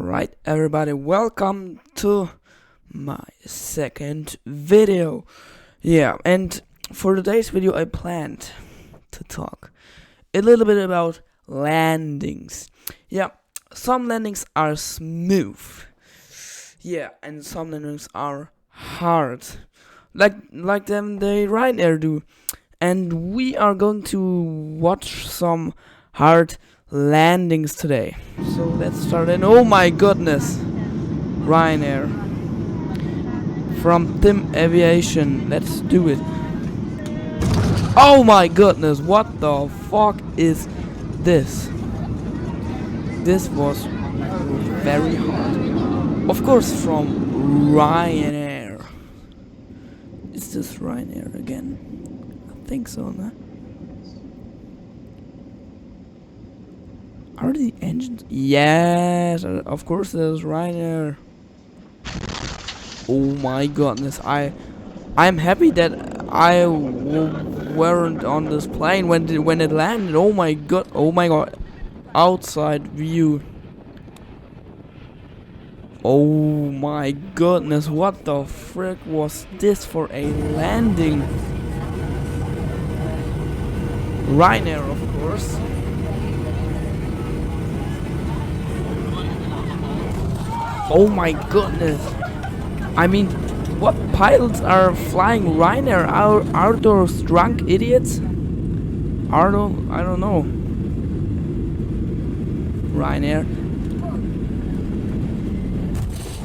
Alright everybody, welcome to my second video. Yeah, and for today's video I planned to talk a little bit about landings. Yeah, some landings are smooth. Yeah, and some landings are hard. Like them the Ryanair do. And we are going to watch some hard landings today. So let's start. And oh my goodness, Ryanair from Tim Aviation. Let's do it. Oh my goodness, what the fuck is this? This was very hard. Of course, from Ryanair. Is this Ryanair again? I think so, no? Are the engines? Yes, of course there's Ryanair. Oh my goodness, I'm happy that I weren't on this plane when it landed. Oh my god, outside view. Oh my goodness, what the frick was this for a landing? Ryanair, of course. Oh my goodness. I mean, what pilots are flying Ryanair? Are those drunk idiots? I don't know. Ryanair.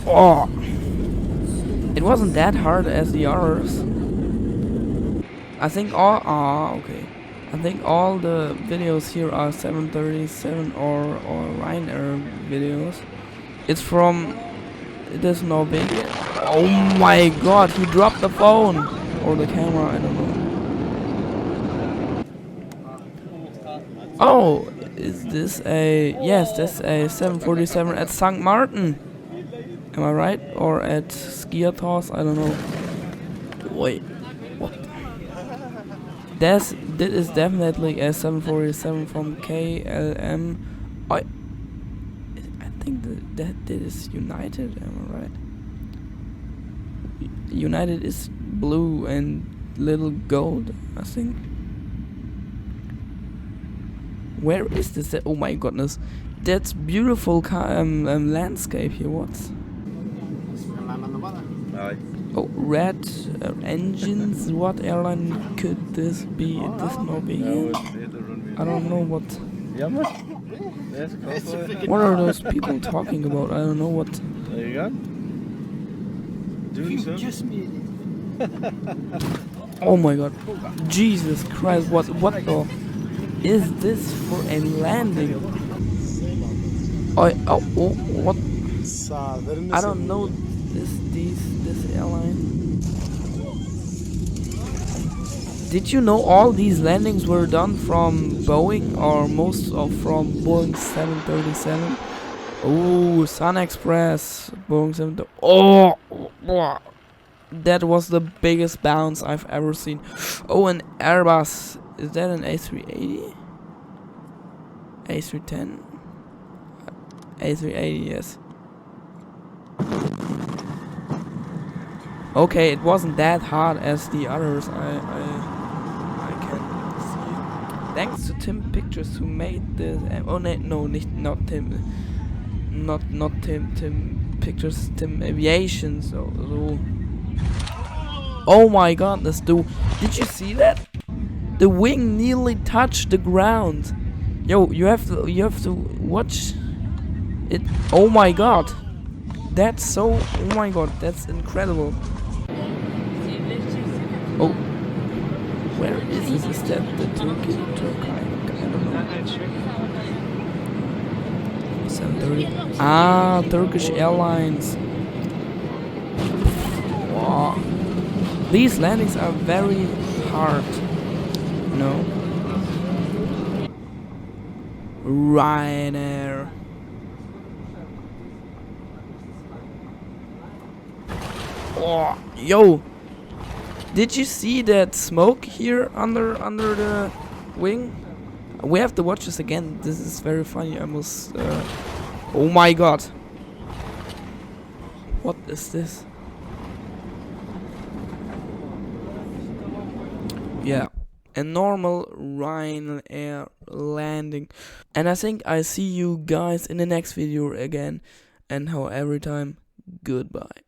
Oh. It wasn't that hard as the others. I think okay. I think all the videos here are 737 or Ryanair videos. It's from this Norwegian. Oh my god, he dropped the phone or the camera, I don't know. Oh, is this a yes, that's a 747 at St. Martin. Am I right? Or at Skiathos, I don't know. Wait, what? This is definitely a 747 from KLM. I think that is United, am I right? United is blue and little gold, I think. Where is this? Oh my goodness, that's beautiful landscape here. What's? Oh, red engines. What airline could this be? This Norwegian? I don't know what. What are those people talking about? I don't know what. There you go. Doing so. Oh my god. Jesus Christ, what the is this for a landing? Oh, what? I don't know this airline. Did you know all these landings were done from Boeing, or most of from Boeing 737? Oh, Sun Express, Boeing 7. Oh, that was the biggest bounce I've ever seen. Oh, an Airbus. Is that an A380? A310? A380, yes. Okay, it wasn't that hard as the others. I can see. Thanks to Tim Pictures who made this. Oh no, not Tim. Not Tim Pictures. Tim Aviation. So. Oh my goodness, dude! Did you see that? The wing nearly touched the ground. Yo, you have to watch it. Oh my god, that's so. Oh my god, that's incredible. Oh, where is this? Is that the Turkey? I don't know. 730. Ah, Turkish Airlines. Wow. These landings are very hard. No. Ryanair. Oh, yo. Did you see that smoke here under the wing? We have to watch this again. This is very funny. I must. Oh my god. What is this? Yeah, a normal Ryanair landing. And I think I see you guys in the next video again. And how every time, goodbye.